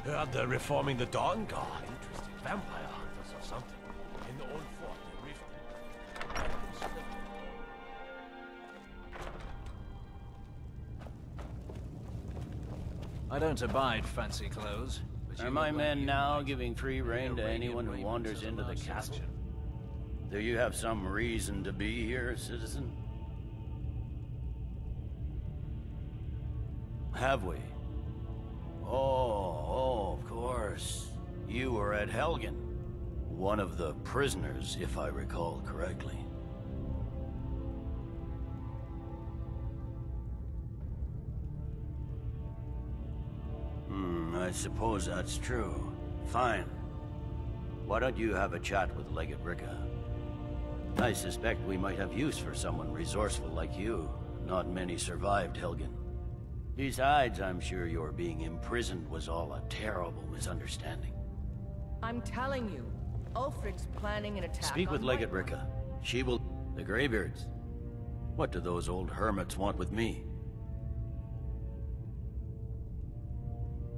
Heard they're reforming the Dawn Guard. Interesting. Vampire hunters or something. In the old fort, they rifted. I don't abide fancy clothes. Are my men now giving free rein to anyone who wanders into the castle? Do you have some reason to be here, citizen? Have we? Oh, of course. You were at Helgen. One of the prisoners, if I recall correctly. I suppose that's true. Fine. Why don't you have a chat with Legate Ricca? I suspect we might have use for someone resourceful like you. Not many survived Helgen. Besides, I'm sure your being imprisoned was all a terrible misunderstanding. I'm telling you, Ulfric's planning an attack. Speak with on Legate Ricca. She will... The Greybeards. What do those old hermits want with me?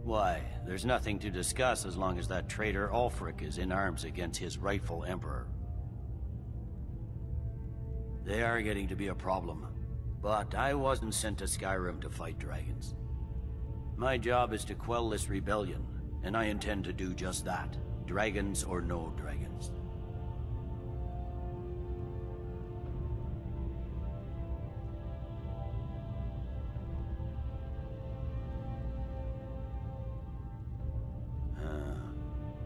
Why, there's nothing to discuss as long as that traitor Ulfric is in arms against his rightful emperor. They are getting to be a problem. But I wasn't sent to Skyrim to fight dragons. My job is to quell this rebellion, and I intend to do just that. Dragons or no dragons.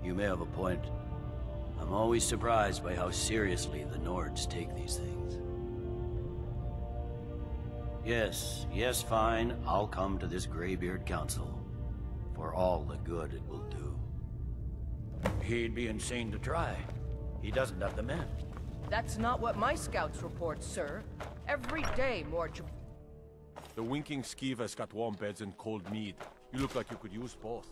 You may have a point. I'm always surprised by how seriously the Nords take these things. Yes, fine. I'll come to this Greybeard Council. For all the good it will do. He'd be insane to try. He doesn't have the men. That's not what my scouts report, sir. Every day more... The winking skeever's got warm beds and cold mead. You look like you could use both.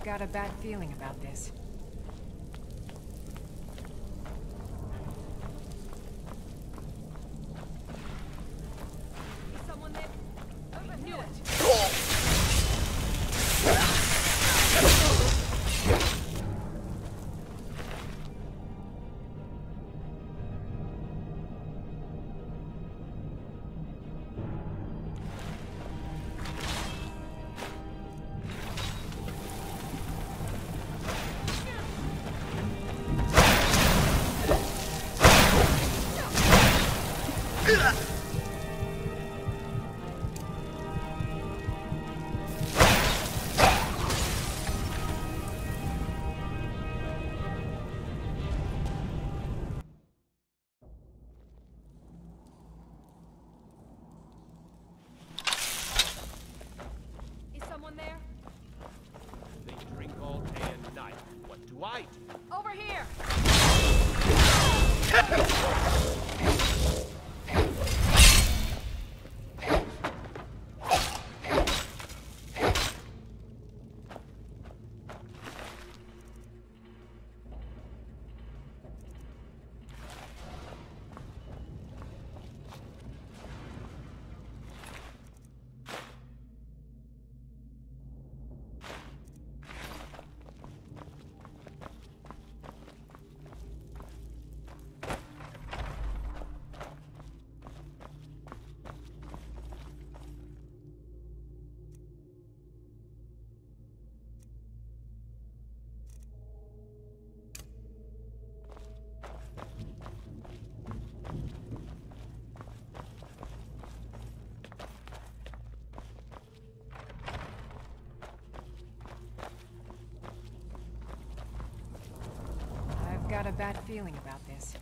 got a bad feeling about this. Someone there? I knew it. Is someone there? They drink all day and night. What do I do? Over here! I've got a bad feeling about this.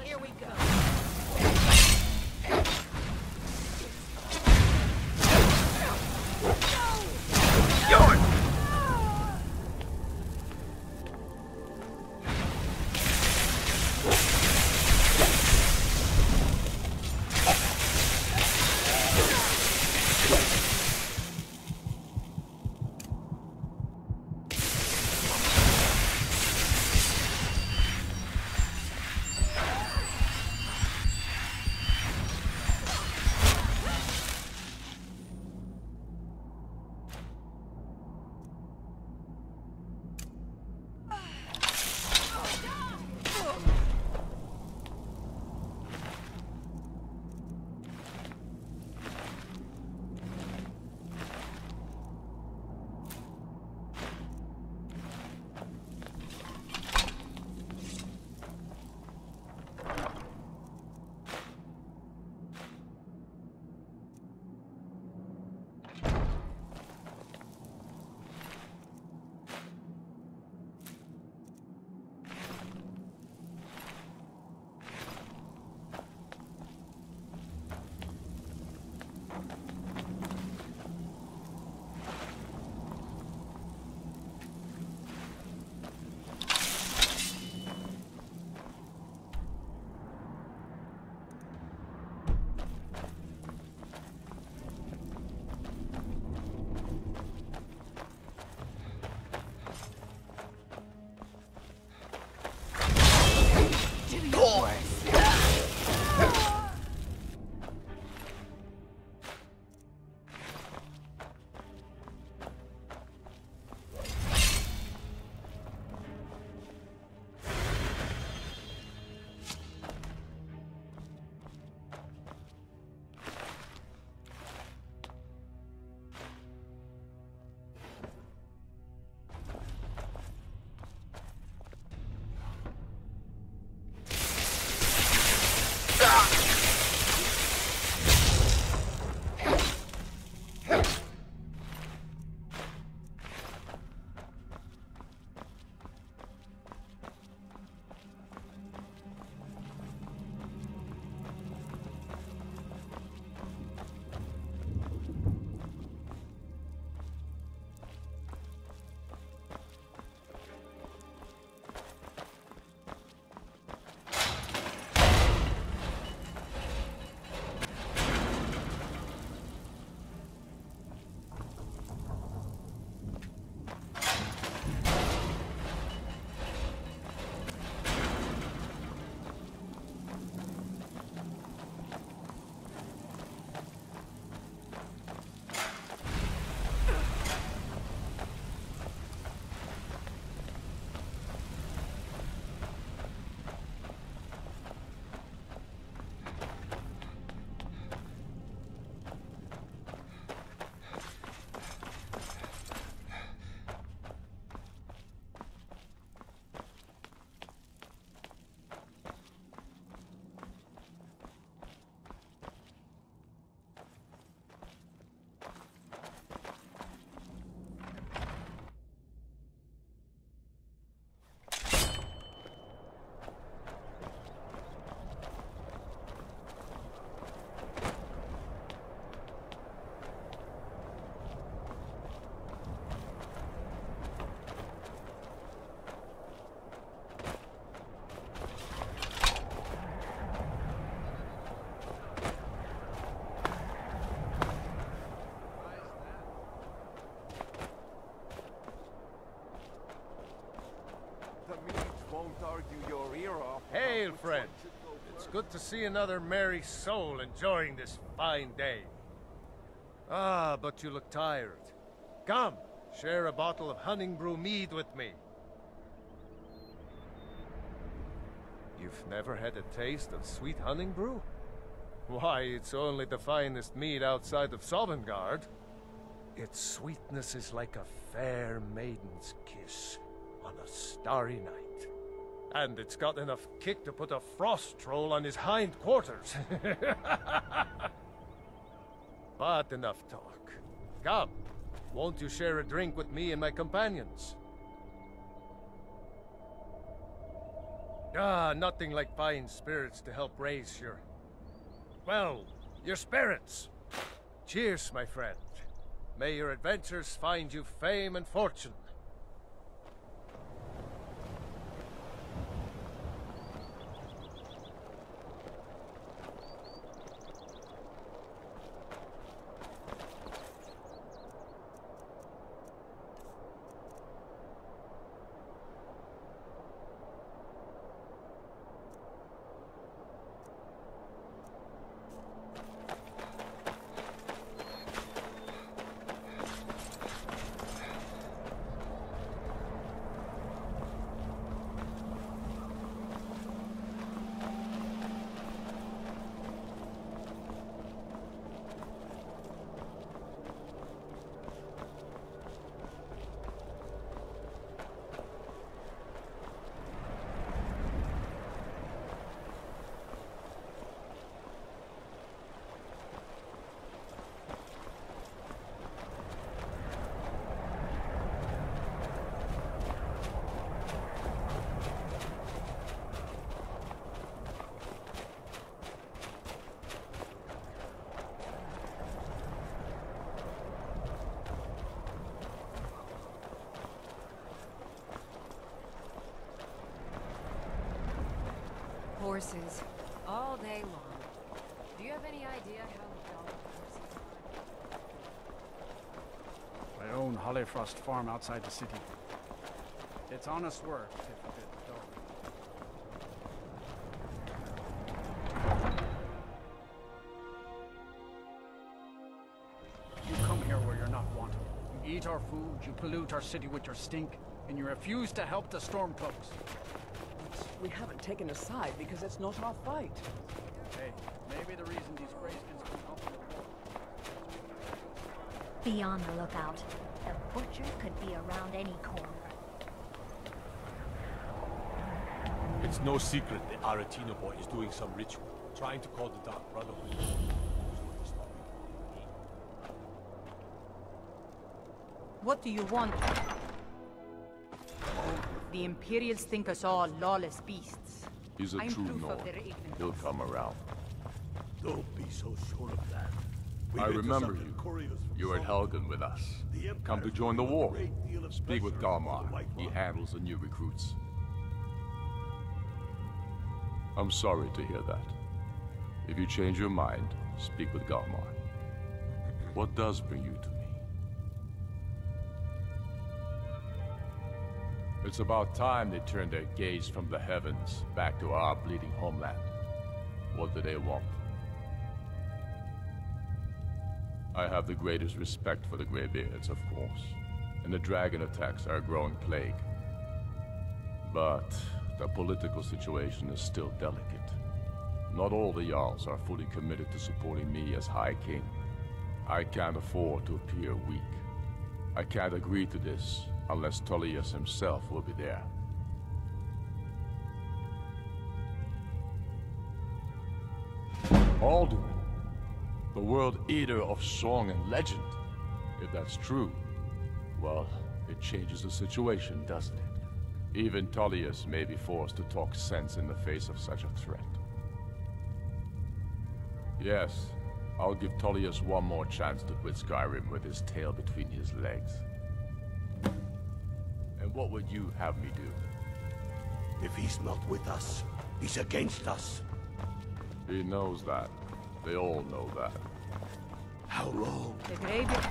Here we go. good to see another merry soul enjoying this fine day. Ah, but you look tired. Come, share a bottle of honey brew mead with me. You've never had a taste of sweet honey brew? Why, it's only the finest mead outside of Sovngarde. Its sweetness is like a fair maiden's kiss on a starry night. And it's got enough kick to put a frost troll on his hind quarters. But enough talk. Come, won't you share a drink with me and my companions? Ah, nothing like fine spirits to help raise your... well, your spirits. Cheers, my friend. May your adventures find you fame and fortune. Horses, all day long. Do you have any idea how dull horses are? I own Hollyfrost Farm outside the city. It's honest work, if a bit dull. You come here where you're not wanted. You eat our food, you pollute our city with your stink, and you refuse to help the Stormcloaks. We haven't taken a side because it's not our fight. Hey, maybe the reason these Greyskins can help in the war. Be on the lookout. The butcher could be around any corner. It's no secret the Aretino boy is doing some ritual, trying to call the Dark Brotherhood. What do you want? The Imperials think us all lawless beasts. He's a I'm true proof of Nord. their ignorance. He'll come around. Don't be so sure of that. I remember you. You were at Helgen with us. Come to join the war. Speak with Galmar. He handles the new recruits. I'm sorry to hear that. If you change your mind, speak with Galmar. What does bring you to me? It's about time they turned their gaze from the heavens back to our bleeding homeland. What do they want? I have the greatest respect for the Greybeards, of course, and the dragon attacks are a growing plague. But the political situation is still delicate. Not all the Jarls are fully committed to supporting me as High King. I can't afford to appear weak. I can't agree to this unless Tullius himself will be there. Alduin, the World Eater of song and legend. If that's true, well, it changes the situation, doesn't it? Even Tullius may be forced to talk sense in the face of such a threat. Yes, I'll give Tullius one more chance to quit Skyrim with his tail between his legs. And what would you have me do? If he's not with us, he's against us. He knows that. They all know that. How long? The graveyard.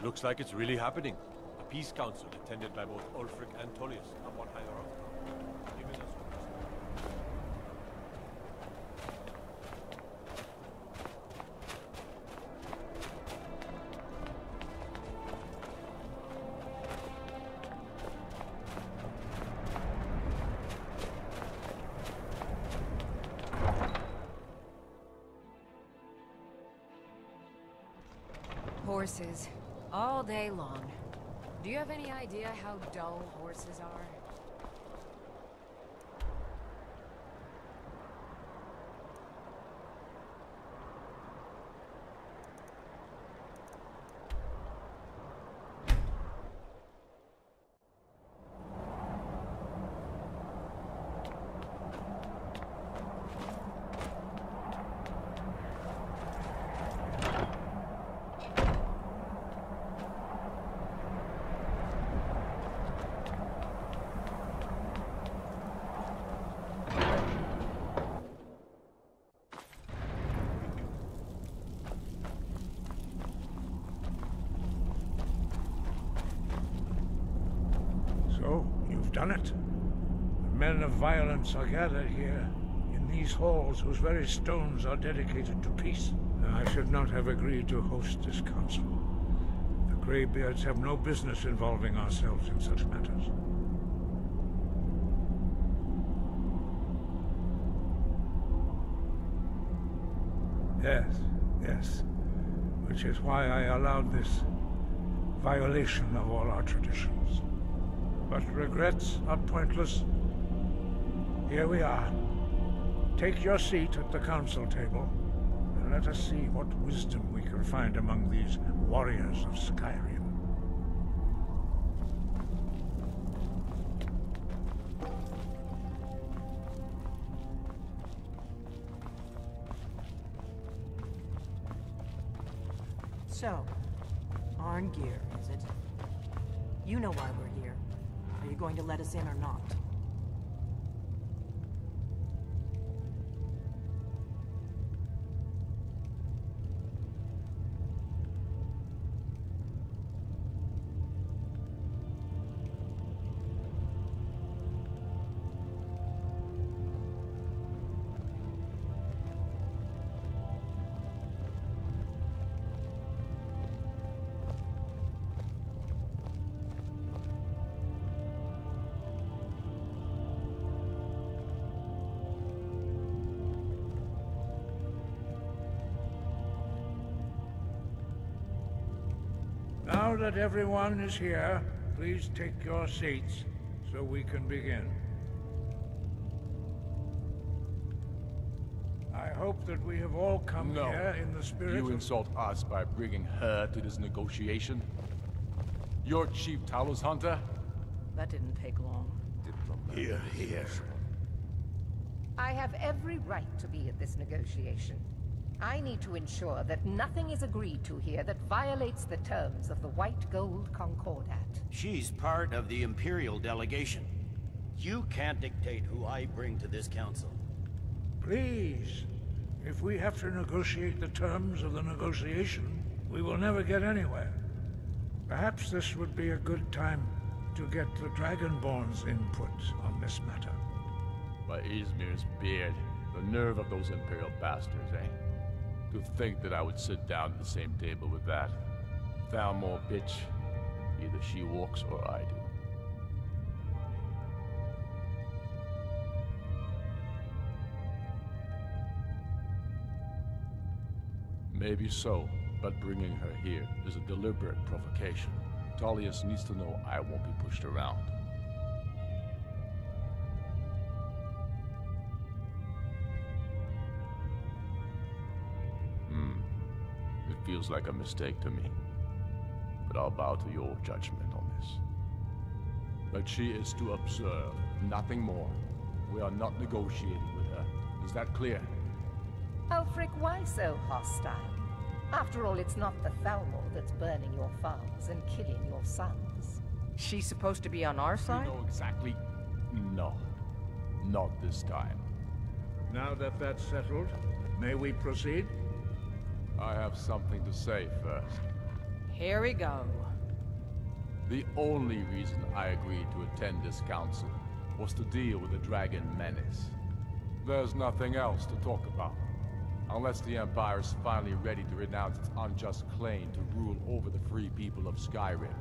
Looks like it's really happening. A peace council attended by both Ulfric and Tullius, and one higher up. Even as Horses. All day long. Do you have any idea how dull horses are? Done it. The men of violence are gathered here, in these halls whose very stones are dedicated to peace. I should not have agreed to host this council. The Greybeards have no business involving ourselves in such matters. Yes. Which is why I allowed this violation of all our traditions. But regrets are pointless. Here we are. Take your seat at the council table, and let us see what wisdom we can find among these warriors of Skyrim. So, Arngeir, is it? You know why we're here. Are you going to let us in or not? Now that everyone is here, please take your seats so we can begin. I hope that we have all come here in the spirit You insult us by bringing her to this negotiation? Your chief Talos hunter? That didn't take long. Here. I have every right to be at this negotiation. I need to ensure that nothing is agreed to here that violates the terms of the White Gold Concordat. She's part of the Imperial delegation. You can't dictate who I bring to this council. Please, if we have to negotiate the terms of the negotiation, we will never get anywhere. Perhaps this would be a good time to get the Dragonborn's input on this matter. By Izmir's beard, the nerve of those Imperial bastards, eh? To think that I would sit down at the same table with that Thalmor bitch. Either she walks or I do. Maybe so, but bringing her here is a deliberate provocation. Tullius needs to know I won't be pushed around. It feels like a mistake to me, but I'll bow to your judgment on this. But she is to observe, nothing more. We are not negotiating with her. Is that clear? Ulfric, why so hostile? After all, it's not the Thalmor that's burning your farms and killing your sons. She's supposed to be on our side? You know exactly... No. Not this time. Now that that's settled, may we proceed? I have something to say first. Here we go. The only reason I agreed to attend this council was to deal with the dragon menace. There's nothing else to talk about. Unless the Empire is finally ready to renounce its unjust claim to rule over the free people of Skyrim.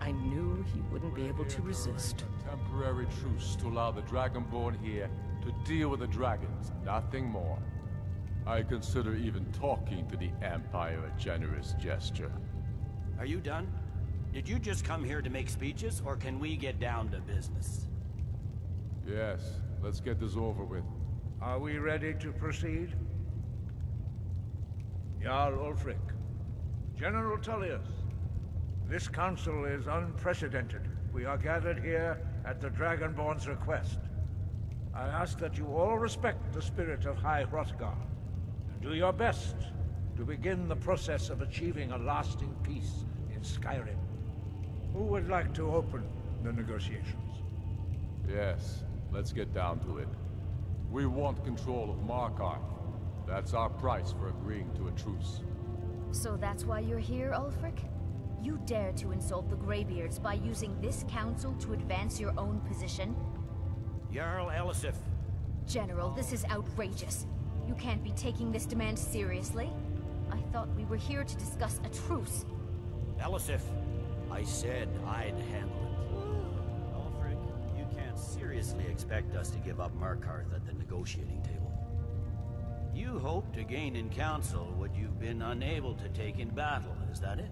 I knew he wouldn't be able to resist. A temporary truce to allow the Dragonborn here to deal with the dragons, nothing more. I consider even talking to the Empire a generous gesture. Are you done? Did you just come here to make speeches, or can we get down to business? Yes, let's get this over with. Are we ready to proceed? Jarl Ulfric, General Tullius, this council is unprecedented. We are gathered here at the Dragonborn's request. I ask that you all respect the spirit of High Hrothgar, and do your best to begin the process of achieving a lasting peace in Skyrim. Who would like to open the negotiations? Yes, let's get down to it. We want control of Markarth. That's our price for agreeing to a truce. So that's why you're here, Ulfric? You dare to insult the Greybeards by using this council to advance your own position? Jarl Elisif. General, this is outrageous. You can't be taking this demand seriously. I thought we were here to discuss a truce. Elisif, I said I'd handle it. Ulfric, you can't seriously expect us to give up Markarth at the negotiating table. You hoped to gain in council what you've been unable to take in battle, is that it?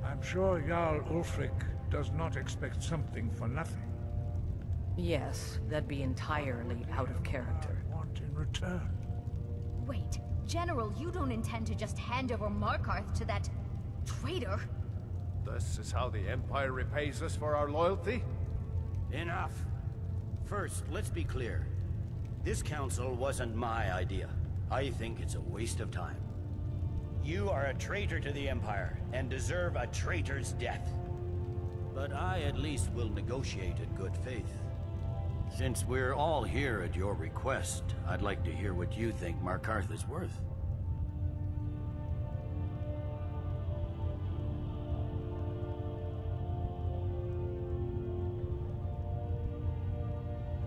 I'm sure Jarl Ulfric does not expect something for nothing. Yes, that'd be entirely out of character. I want in return. Wait, General, you don't intend to just hand over Markarth to that traitor? This is how the Empire repays us for our loyalty? Enough. First, let's be clear. This council wasn't my idea. I think it's a waste of time. You are a traitor to the Empire, and deserve a traitor's death. But I at least will negotiate in good faith. Since we're all here at your request, I'd like to hear what you think Markarth is worth.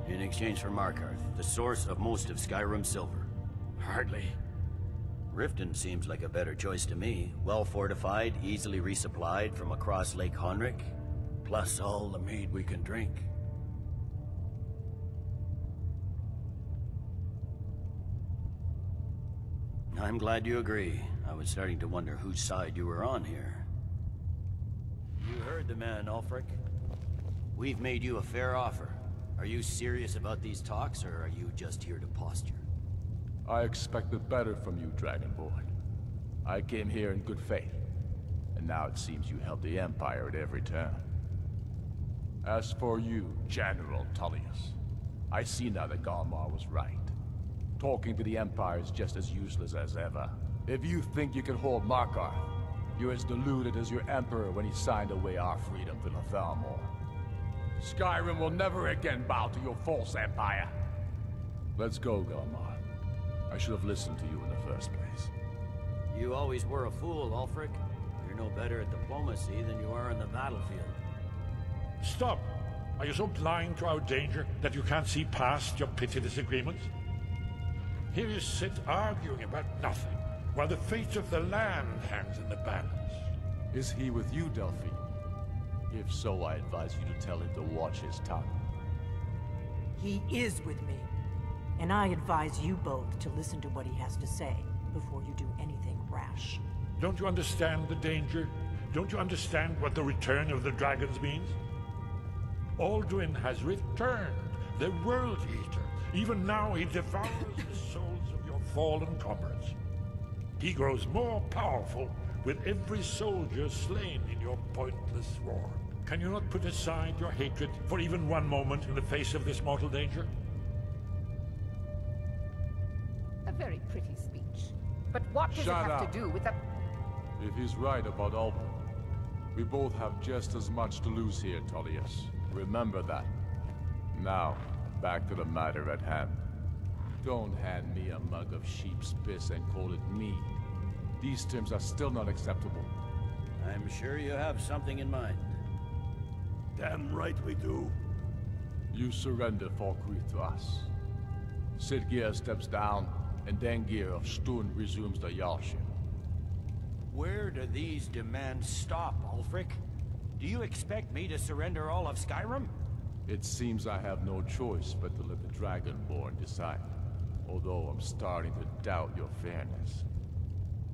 In exchange for Markarth, the source of most of Skyrim's silver. Hardly. Riften seems like a better choice to me. Well fortified, easily resupplied from across Lake Honric, plus all the mead we can drink. I'm glad you agree. I was starting to wonder whose side you were on here. You heard the man, Ulfric. We've made you a fair offer. Are you serious about these talks, or are you just here to posture? I expected better from you, Dragonborn. I came here in good faith, and now it seems you help the Empire at every turn. As for you, General Tullius, I see now that Galmar was right. Talking to the Empire is just as useless as ever. If you think you can hold Markarth, you're as deluded as your Emperor when he signed away our freedom to the Thalmor. Skyrim will never again bow to your false empire. Let's go, Galmar. I should have listened to you in the first place. You always were a fool, Ulfric. You're no better at diplomacy than you are in the battlefield. Stop! Are you so blind to our danger that you can't see past your petty disagreements? Here you sit arguing about nothing, while the fate of the land hangs in the balance. Is he with you, Delphine? If so, I advise you to tell him to watch his tongue. He is with me. And I advise you both to listen to what he has to say before you do anything rash. Don't you understand the danger? Don't you understand what the return of the dragons means? Alduin has returned, the World Eater. Even now he devours the souls of your fallen comrades. He grows more powerful with every soldier slain in your pointless war. Can you not put aside your hatred for even one moment in the face of this mortal danger? A very pretty speech. But what does Shut it have up. to do with a... If he's right about Alduin, we both have just as much to lose here, Tullius. Remember that. Now, back to the matter at hand. Don't hand me a mug of sheep's piss and call it mead. These terms are still not acceptable. I'm sure you have something in mind. Damn right we do. You surrender Falkreath to us. Siggeir steps down, and Dengir of Stun resumes the Jarlship. Where do these demands stop, Ulfric? Do you expect me to surrender all of Skyrim? It seems I have no choice but to let the Dragonborn decide. Although I'm starting to doubt your fairness.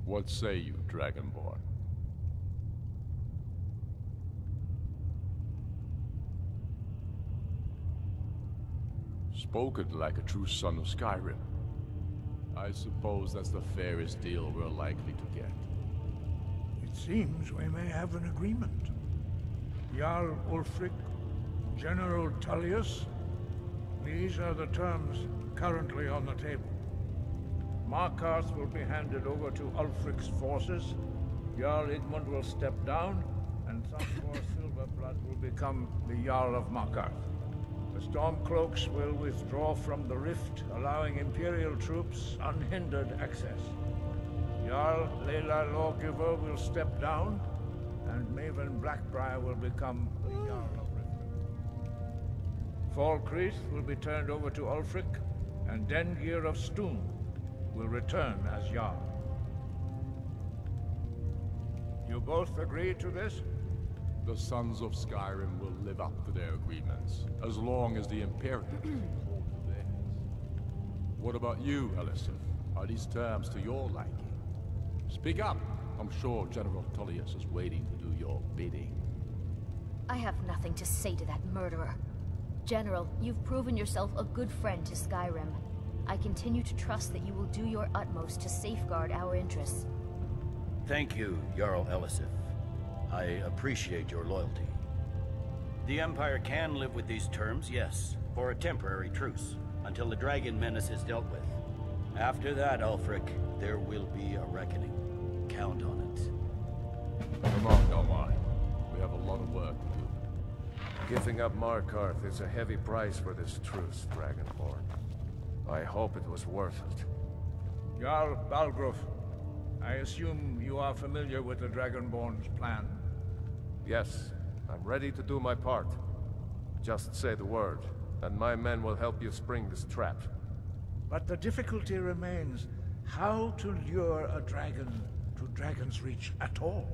What say you, Dragonborn? Spoken like a true son of Skyrim. I suppose that's the fairest deal we're likely to get. It seems we may have an agreement. Jarl Ulfric, General Tullius, these are the terms currently on the table. Markarth will be handed over to Ulfric's forces, Jarl Igmund will step down, and Thumbor Silverblood will become the Jarl of Markarth. The Stormcloaks will withdraw from the Rift, allowing Imperial troops unhindered access. Jarl Leila Lawgiver will step down, and Maven Blackbriar will become the Jarl of Riften. Falkreath will be turned over to Ulfric, and Dengir of Stun will return as Jarl. You both agree to this? The Sons of Skyrim will live up to their agreements, as long as the Imperatives hold to theirs. What about you, Elisif? Are these terms to your liking? Speak up! I'm sure General Tullius is waiting to do your bidding. I have nothing to say to that murderer. General, you've proven yourself a good friend to Skyrim. I continue to trust that you will do your utmost to safeguard our interests. Thank you, Jarl Elisif. I appreciate your loyalty. The Empire can live with these terms, yes, for a temporary truce, until the dragon menace is dealt with. After that, Ulfric, there will be a reckoning. Count on it. Come on, don't mind. We have a lot of work to do. Giving up Markarth is a heavy price for this truce, Dragonborn. I hope it was worth it. Jarl Balgruuf, I assume you are familiar with the Dragonborn's plan? Yes, I'm ready to do my part. Just say the word, and my men will help you spring this trap. But the difficulty remains how to lure a dragon to Dragon's Reach at all.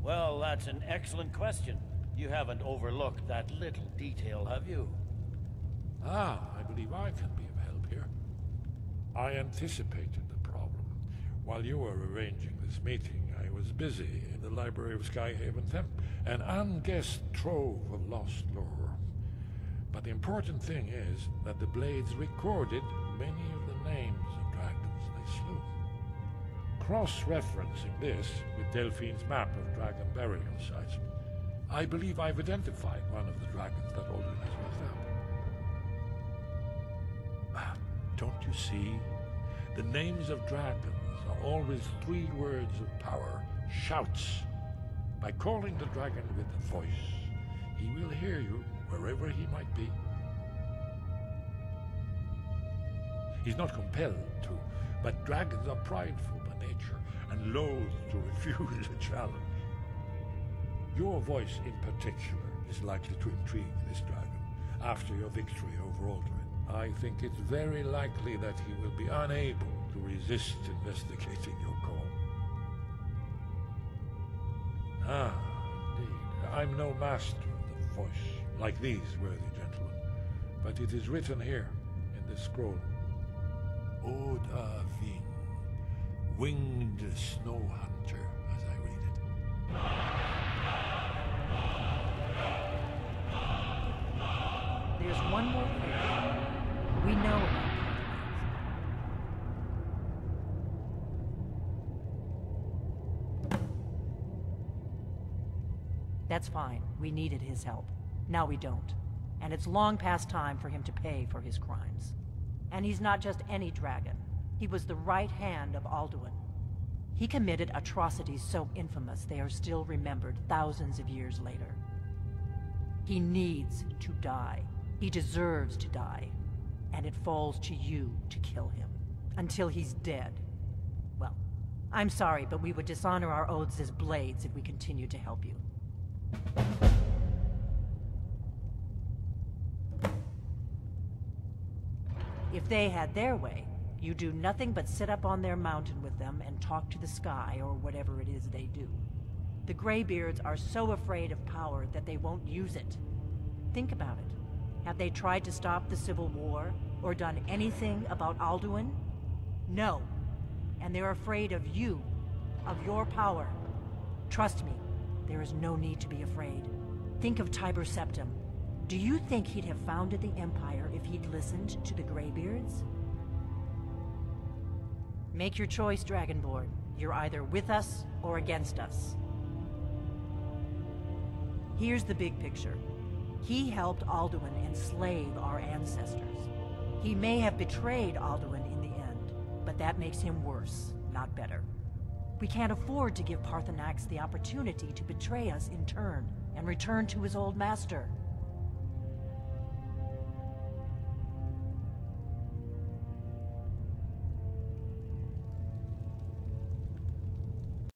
Well, that's an excellent question. You haven't overlooked that little detail, have you? Ah, I believe I can be of help here. I anticipated the problem. While you were arranging this meeting, I was busy in the library of Skyhaven Temp, an unguessed trove of lost lore. But the important thing is that the Blades recorded many of the names of dragons they slew. Cross-referencing this with Delphine's map of dragon burial sites, I believe I've identified one of the dragons that Olion has raised up. Don't you see? The names of dragons are always 3 words of power, shouts. By calling the dragon with a voice, he will hear you wherever he might be. He's not compelled to, but dragons are prideful by nature and loath to refuse a challenge. Your voice in particular is likely to intrigue this dragon after your victory over Alduin. I think it's very likely that he will be unable to resist investigating your call. Ah, indeed. I'm no master of the voice, like these worthy gentlemen, but it is written here in this scroll. Oda Vin, winged snow hunter, as I read it. There's one more thing. We know about That's fine. We needed his help. Now we don't. And it's long past time for him to pay for his crimes. And he's not just any dragon. He was the right hand of Alduin. He committed atrocities so infamous they are still remembered thousands of years later. He needs to die. He deserves to die. And it falls to you to kill him. Until he's dead. Well, I'm sorry, but we would dishonor our oaths as blades if we continued to help you. If they had their way, you do nothing but sit up on their mountain with them and talk to the sky or whatever it is they do. The Greybeards are so afraid of power that they won't use it. Think about it. Have they tried to stop the Civil War or done anything about Alduin? No. And they're afraid of you, of your power. Trust me, there is no need to be afraid. Think of Tiber Septim. Do you think he'd have founded the Empire if he'd listened to the Greybeards? Make your choice, Dragonborn. You're either with us or against us. Here's the big picture. He helped Alduin enslave our ancestors. He may have betrayed Alduin in the end, but that makes him worse, not better. We can't afford to give Parthenax the opportunity to betray us in turn and return to his old master.